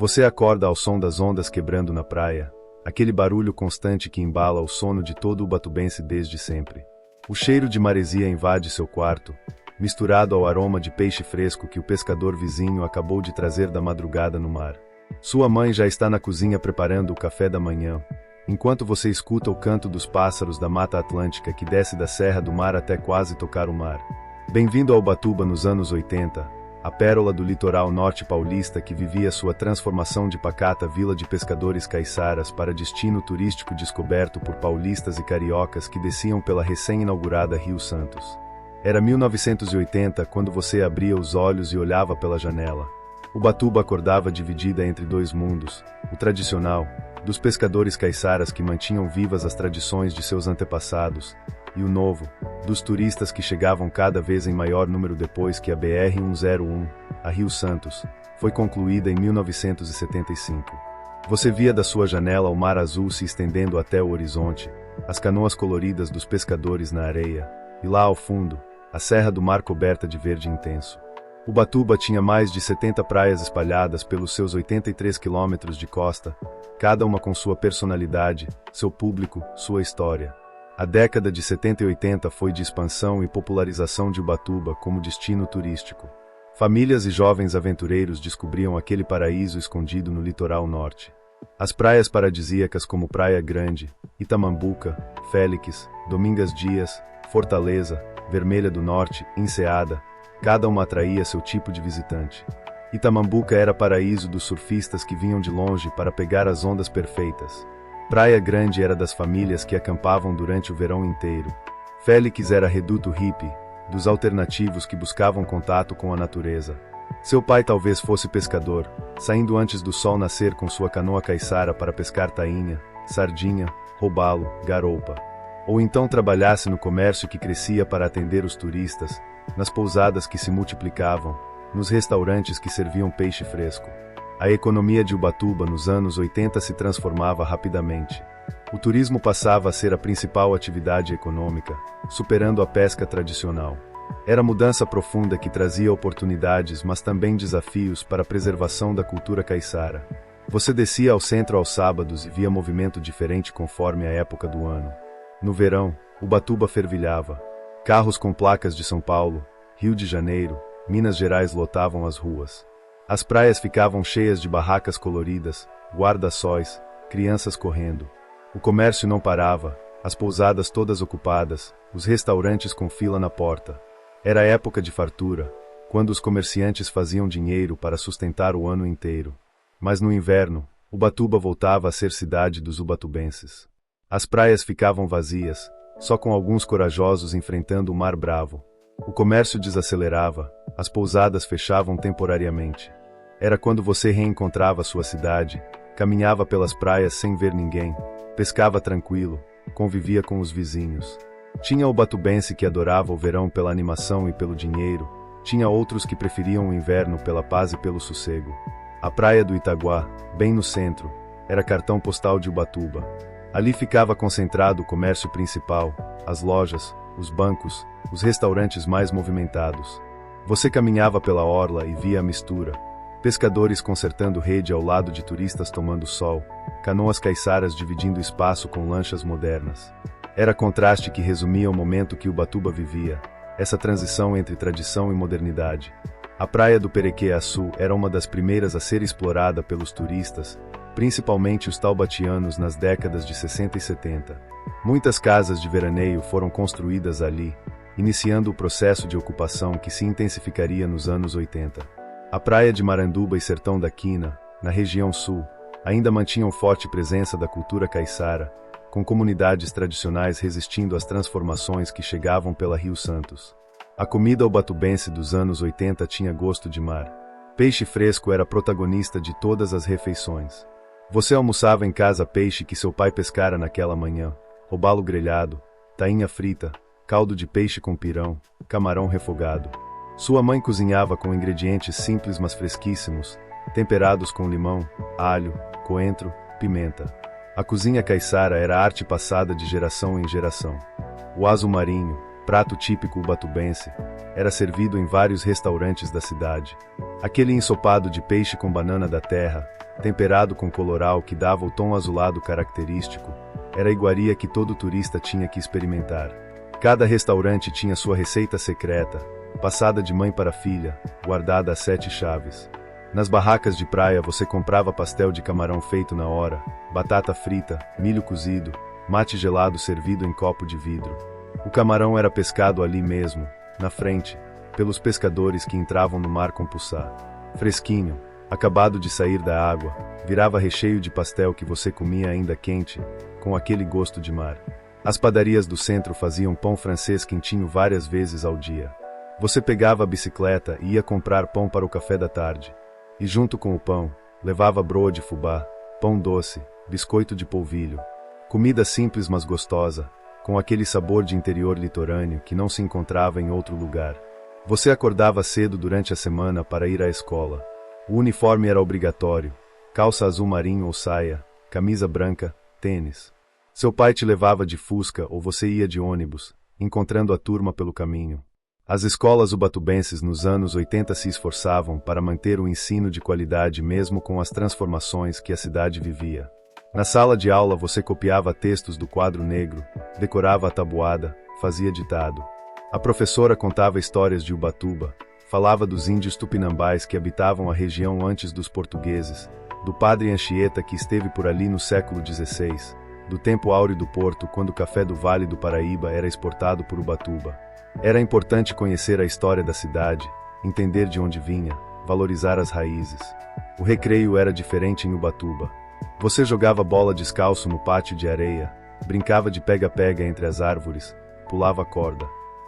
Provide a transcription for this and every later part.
Você acorda ao som das ondas quebrando na praia, aquele barulho constante que embala o sono de todo ubatubense desde sempre. O cheiro de maresia invade seu quarto, misturado ao aroma de peixe fresco que o pescador vizinho acabou de trazer da madrugada no mar. Sua mãe já está na cozinha preparando o café da manhã, enquanto você escuta o canto dos pássaros da Mata Atlântica que desce da Serra do Mar até quase tocar o mar. Bem-vindo a Ubatuba nos anos 80, a pérola do litoral norte paulista que vivia sua transformação de pacata vila de pescadores caiçaras para destino turístico descoberto por paulistas e cariocas que desciam pela recém-inaugurada Rio Santos. Era 1980 quando você abria os olhos e olhava pela janela. Ubatuba acordava dividida entre dois mundos, o tradicional, dos pescadores caiçaras que mantinham vivas as tradições de seus antepassados, e o novo, dos turistas que chegavam cada vez em maior número depois que a BR-101, a Rio Santos, foi concluída em 1975. Você via da sua janela o mar azul se estendendo até o horizonte, as canoas coloridas dos pescadores na areia, e lá ao fundo, a Serra do Mar coberta de verde intenso. Ubatuba tinha mais de 70 praias espalhadas pelos seus 83 quilômetros de costa, cada uma com sua personalidade, seu público, sua história. A década de 70 e 80 foi de expansão e popularização de Ubatuba como destino turístico. Famílias e jovens aventureiros descobriam aquele paraíso escondido no litoral norte. As praias paradisíacas como Praia Grande, Itamambuca, Félix, Domingas Dias, Fortaleza, Vermelha do Norte, Enseada, cada uma atraía seu tipo de visitante. Itamambuca era paraíso dos surfistas que vinham de longe para pegar as ondas perfeitas. Praia Grande era das famílias que acampavam durante o verão inteiro. Félix era reduto hippie, dos alternativos que buscavam contato com a natureza. Seu pai talvez fosse pescador, saindo antes do sol nascer com sua canoa caiçara para pescar tainha, sardinha, robalo, garoupa. Ou então trabalhasse no comércio que crescia para atender os turistas, nas pousadas que se multiplicavam, nos restaurantes que serviam peixe fresco. A economia de Ubatuba nos anos 80 se transformava rapidamente. O turismo passava a ser a principal atividade econômica, superando a pesca tradicional. Era mudança profunda que trazia oportunidades, mas também desafios para a preservação da cultura caiçara. Você descia ao centro aos sábados e via movimento diferente conforme a época do ano. No verão, Ubatuba fervilhava. Carros com placas de São Paulo, Rio de Janeiro, Minas Gerais lotavam as ruas. As praias ficavam cheias de barracas coloridas, guarda-sóis, crianças correndo. O comércio não parava, as pousadas todas ocupadas, os restaurantes com fila na porta. Era época de fartura, quando os comerciantes faziam dinheiro para sustentar o ano inteiro. Mas no inverno, Ubatuba voltava a ser cidade dos ubatubenses. As praias ficavam vazias, só com alguns corajosos enfrentando o mar bravo. O comércio desacelerava, as pousadas fechavam temporariamente. Era quando você reencontrava sua cidade, caminhava pelas praias sem ver ninguém, pescava tranquilo, convivia com os vizinhos. Tinha o ubatubense que adorava o verão pela animação e pelo dinheiro, tinha outros que preferiam o inverno pela paz e pelo sossego. A praia do Itaguá, bem no centro, era cartão postal de Ubatuba. Ali ficava concentrado o comércio principal, as lojas, os bancos, os restaurantes mais movimentados. Você caminhava pela orla e via a mistura. Pescadores consertando rede ao lado de turistas tomando sol, canoas caiçaras dividindo espaço com lanchas modernas. Era contraste que resumia o momento que Ubatuba vivia, essa transição entre tradição e modernidade. A praia do Perequê-Açu era uma das primeiras a ser explorada pelos turistas, principalmente os taubatianos nas décadas de 60 e 70. Muitas casas de veraneio foram construídas ali, iniciando o processo de ocupação que se intensificaria nos anos 80. A praia de Maranduba e Sertão da Quina, na região sul, ainda mantinham forte presença da cultura caiçara, com comunidades tradicionais resistindo às transformações que chegavam pela Rio Santos. A comida ubatubense dos anos 80 tinha gosto de mar. Peixe fresco era protagonista de todas as refeições. Você almoçava em casa peixe que seu pai pescara naquela manhã, robalo grelhado, tainha frita, caldo de peixe com pirão, camarão refogado. Sua mãe cozinhava com ingredientes simples mas fresquíssimos, temperados com limão, alho, coentro, pimenta. A cozinha caiçara era arte passada de geração em geração. O azo marinho, prato típico ubatubense, era servido em vários restaurantes da cidade. Aquele ensopado de peixe com banana da terra, temperado com coloral que dava o tom azulado característico, era a iguaria que todo turista tinha que experimentar. Cada restaurante tinha sua receita secreta, passada de mãe para filha, guardada a 7 chaves. Nas barracas de praia você comprava pastel de camarão feito na hora, batata frita, milho cozido, mate gelado servido em copo de vidro. O camarão era pescado ali mesmo, na frente, pelos pescadores que entravam no mar com puçá. Fresquinho, acabado de sair da água, virava recheio de pastel que você comia ainda quente, com aquele gosto de mar. As padarias do centro faziam pão francês quentinho várias vezes ao dia. Você pegava a bicicleta e ia comprar pão para o café da tarde. E junto com o pão, levava broa de fubá, pão doce, biscoito de polvilho. Comida simples mas gostosa, com aquele sabor de interior litorâneo que não se encontrava em outro lugar. Você acordava cedo durante a semana para ir à escola. O uniforme era obrigatório, calça azul marinho ou saia, camisa branca, tênis. Seu pai te levava de Fusca ou você ia de ônibus, encontrando a turma pelo caminho. As escolas ubatubenses nos anos 80 se esforçavam para manter o ensino de qualidade mesmo com as transformações que a cidade vivia. Na sala de aula você copiava textos do quadro negro, decorava a tabuada, fazia ditado. A professora contava histórias de Ubatuba, falava dos índios tupinambás que habitavam a região antes dos portugueses, do padre Anchieta que esteve por ali no século XVI, do tempo áureo do Porto quando o café do Vale do Paraíba era exportado por Ubatuba. Era importante conhecer a história da cidade, entender de onde vinha, valorizar as raízes. O recreio era diferente em Ubatuba. Você jogava bola descalço no pátio de areia, brincava de pega-pega entre as árvores, pulava corda.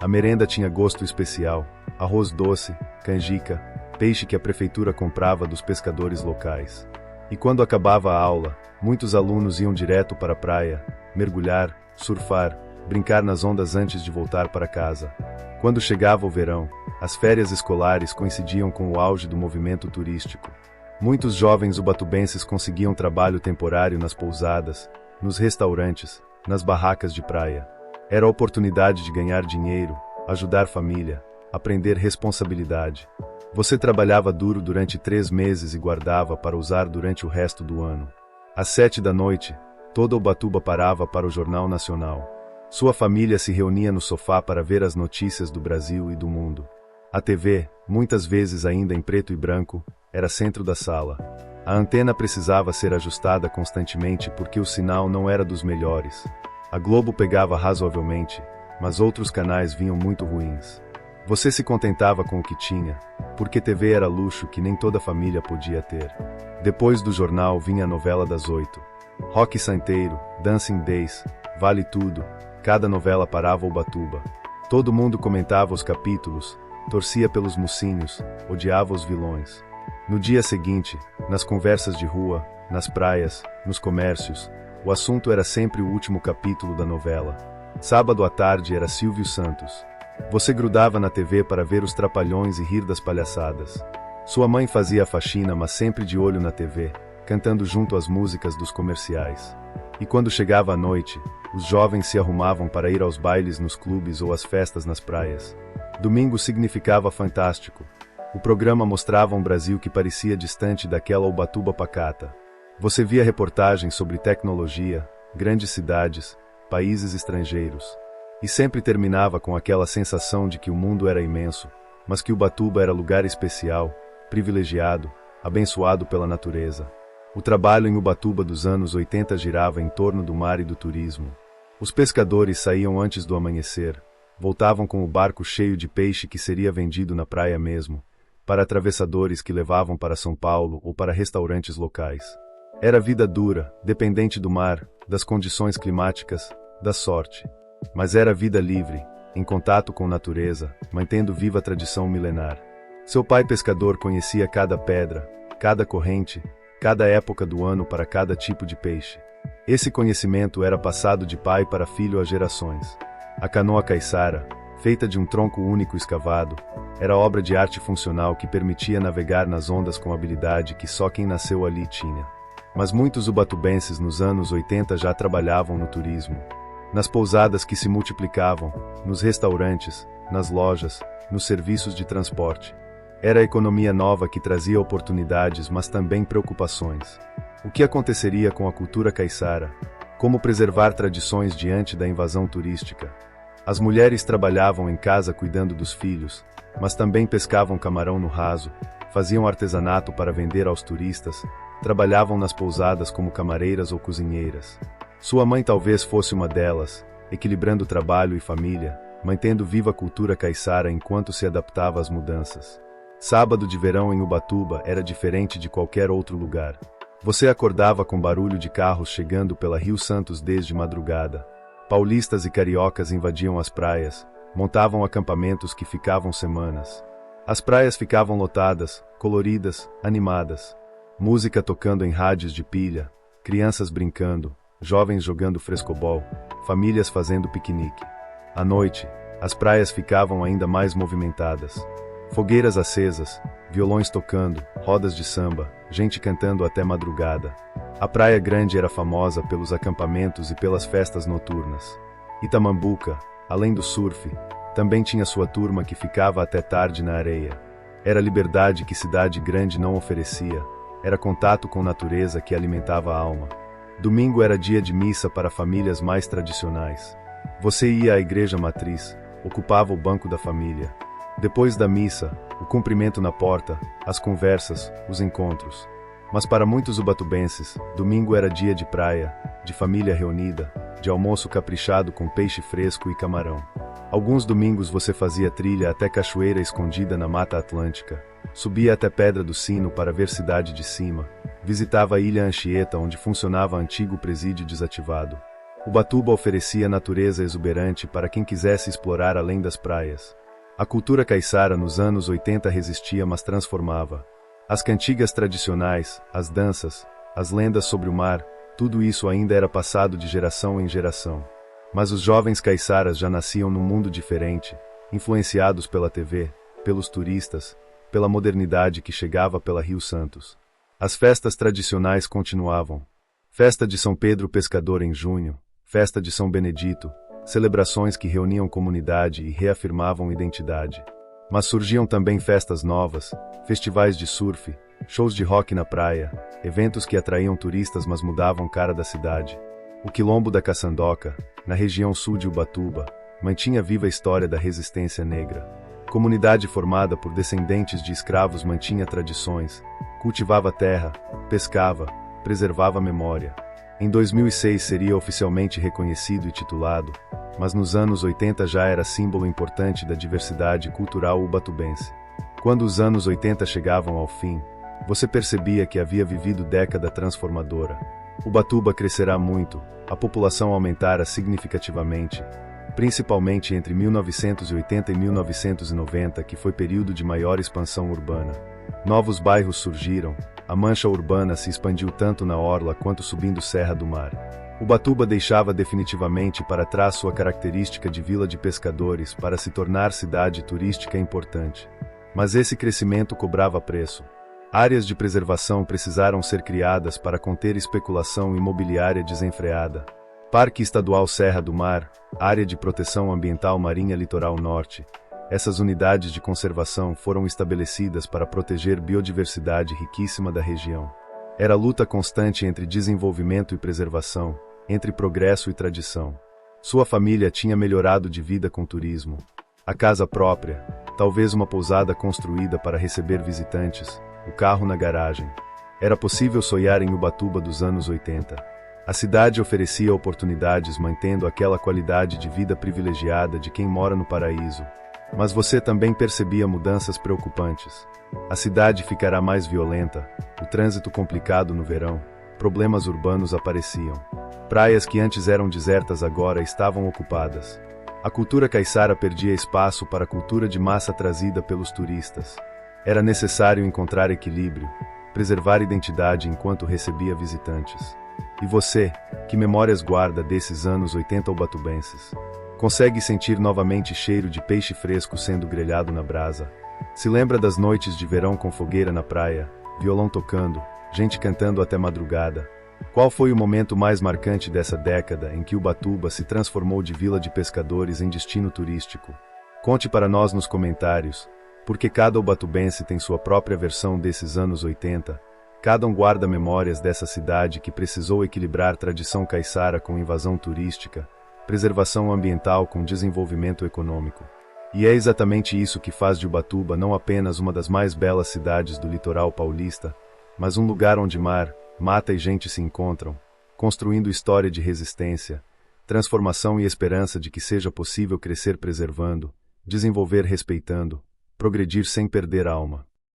A merenda tinha gosto especial, arroz doce, canjica, peixe que a prefeitura comprava dos pescadores locais. E quando acabava a aula, muitos alunos iam direto para a praia, mergulhar, surfar, brincar nas ondas antes de voltar para casa. Quando chegava o verão, as férias escolares coincidiam com o auge do movimento turístico. Muitos jovens ubatubenses conseguiam trabalho temporário nas pousadas, nos restaurantes, nas barracas de praia. Era a oportunidade de ganhar dinheiro, ajudar família, aprender responsabilidade. Você trabalhava duro durante 3 meses e guardava para usar durante o resto do ano. Às 7 da noite, toda Ubatuba parava para o Jornal Nacional. Sua família se reunia no sofá para ver as notícias do Brasil e do mundo. A TV, muitas vezes ainda em preto e branco, era centro da sala. A antena precisava ser ajustada constantemente porque o sinal não era dos melhores. A Globo pegava razoavelmente, mas outros canais vinham muito ruins. Você se contentava com o que tinha, porque TV era luxo que nem toda família podia ter. Depois do jornal vinha a novela das 8. Rock Santeiro, Dancing Days, Vale Tudo, cada novela parava Ubatuba. Todo mundo comentava os capítulos, torcia pelos mocinhos, odiava os vilões. No dia seguinte, nas conversas de rua, nas praias, nos comércios, o assunto era sempre o último capítulo da novela. Sábado à tarde era Silvio Santos. Você grudava na TV para ver os trapalhões e rir das palhaçadas. Sua mãe fazia a faxina, mas sempre de olho na TV, cantando junto às músicas dos comerciais. E quando chegava a noite, os jovens se arrumavam para ir aos bailes nos clubes ou às festas nas praias. Domingo significava fantástico. O programa mostrava um Brasil que parecia distante daquela Ubatuba pacata. Você via reportagens sobre tecnologia, grandes cidades, países estrangeiros. E sempre terminava com aquela sensação de que o mundo era imenso, mas que Ubatuba era lugar especial, privilegiado, abençoado pela natureza. O trabalho em Ubatuba dos anos 80 girava em torno do mar e do turismo. Os pescadores saíam antes do amanhecer, voltavam com o barco cheio de peixe que seria vendido na praia mesmo, para atravessadores que levavam para São Paulo ou para restaurantes locais. Era vida dura, dependente do mar, das condições climáticas, da sorte. Mas era vida livre, em contato com natureza, mantendo viva a tradição milenar. Seu pai pescador conhecia cada pedra, cada corrente, cada época do ano para cada tipo de peixe. Esse conhecimento era passado de pai para filho há gerações. A canoa caiçara, feita de um tronco único escavado, era obra de arte funcional que permitia navegar nas ondas com habilidade que só quem nasceu ali tinha. Mas muitos ubatubenses nos anos 80 já trabalhavam no turismo. nas pousadas que se multiplicavam, nos restaurantes, nas lojas, nos serviços de transporte. Era a economia nova que trazia oportunidades, mas também preocupações. O que aconteceria com a cultura caiçara? Como preservar tradições diante da invasão turística? As mulheres trabalhavam em casa cuidando dos filhos, mas também pescavam camarão no raso, faziam artesanato para vender aos turistas, trabalhavam nas pousadas como camareiras ou cozinheiras. Sua mãe talvez fosse uma delas, equilibrando trabalho e família, mantendo viva a cultura caiçara enquanto se adaptava às mudanças. Sábado de verão em Ubatuba era diferente de qualquer outro lugar. Você acordava com barulho de carros chegando pela Rio Santos desde madrugada. Paulistas e cariocas invadiam as praias, montavam acampamentos que ficavam semanas. As praias ficavam lotadas, coloridas, animadas. Música tocando em rádios de pilha, crianças brincando, jovens jogando frescobol, famílias fazendo piquenique. À noite, as praias ficavam ainda mais movimentadas. Fogueiras acesas, violões tocando, rodas de samba, gente cantando até madrugada. A Praia Grande era famosa pelos acampamentos e pelas festas noturnas. Itamambuca, além do surf, também tinha sua turma que ficava até tarde na areia. Era liberdade que cidade grande não oferecia, era contato com natureza que alimentava a alma. Domingo era dia de missa para famílias mais tradicionais. Você ia à igreja matriz, ocupava o banco da família. Depois da missa, o cumprimento na porta, as conversas, os encontros. Mas para muitos ubatubenses, domingo era dia de praia, de família reunida, de almoço caprichado com peixe fresco e camarão. Alguns domingos você fazia trilha até Cachoeira Escondida na Mata Atlântica, subia até Pedra do Sino para ver cidade de cima, visitava a Ilha Anchieta onde funcionava antigo presídio desativado. Ubatuba oferecia natureza exuberante para quem quisesse explorar além das praias. A cultura caiçara nos anos 80 resistia, mas transformava. As cantigas tradicionais, as danças, as lendas sobre o mar, tudo isso ainda era passado de geração em geração. Mas os jovens caiçaras já nasciam num mundo diferente, influenciados pela TV, pelos turistas, pela modernidade que chegava pela Rio Santos. As festas tradicionais continuavam. Festa de São Pedro Pescador em junho, festa de São Benedito, celebrações que reuniam comunidade e reafirmavam identidade. Mas surgiam também festas novas, festivais de surf, shows de rock na praia, eventos que atraíam turistas mas mudavam cara da cidade. O Quilombo da Caçandoca, na região sul de Ubatuba, mantinha viva a história da resistência negra. Comunidade formada por descendentes de escravos mantinha tradições, cultivava terra, pescava, preservava a memória. Em 2006 seria oficialmente reconhecido e titulado, mas nos anos 80 já era símbolo importante da diversidade cultural ubatubense. Quando os anos 80 chegavam ao fim, você percebia que havia vivido década transformadora. Ubatuba crescerá muito, a população aumentara significativamente, principalmente entre 1980 e 1990, que foi período de maior expansão urbana. Novos bairros surgiram, a mancha urbana se expandiu tanto na orla quanto subindo Serra do Mar. Ubatuba deixava definitivamente para trás sua característica de vila de pescadores para se tornar cidade turística importante. Mas esse crescimento cobrava preço. Áreas de preservação precisaram ser criadas para conter especulação imobiliária desenfreada. Parque Estadual Serra do Mar, Área de Proteção Ambiental Marinha Litoral Norte. Essas unidades de conservação foram estabelecidas para proteger biodiversidade riquíssima da região. Era luta constante entre desenvolvimento e preservação, entre progresso e tradição. Sua família tinha melhorado de vida com turismo. A casa própria, talvez uma pousada construída para receber visitantes, o carro na garagem. Era possível sonhar em Ubatuba dos anos 80. A cidade oferecia oportunidades mantendo aquela qualidade de vida privilegiada de quem mora no paraíso. Mas você também percebia mudanças preocupantes. A cidade ficará mais violenta, o trânsito complicado no verão, problemas urbanos apareciam. Praias que antes eram desertas agora estavam ocupadas. A cultura caiçara perdia espaço para a cultura de massa trazida pelos turistas. Era necessário encontrar equilíbrio, preservar identidade enquanto recebia visitantes. E você, que memórias guarda desses anos 80 ubatubenses? Consegue sentir novamente cheiro de peixe fresco sendo grelhado na brasa? Se lembra das noites de verão com fogueira na praia, violão tocando, gente cantando até madrugada? Qual foi o momento mais marcante dessa década em que Ubatuba se transformou de vila de pescadores em destino turístico? Conte para nós nos comentários, porque cada ubatubense tem sua própria versão desses anos 80, cada um guarda memórias dessa cidade que precisou equilibrar tradição caiçara com invasão turística, preservação ambiental com desenvolvimento econômico. E é exatamente isso que faz de Ubatuba não apenas uma das mais belas cidades do litoral paulista, mas um lugar onde mar, mata e gente se encontram, construindo história de resistência, transformação e esperança de que seja possível crescer preservando, desenvolver respeitando, progredir sem perder a alma.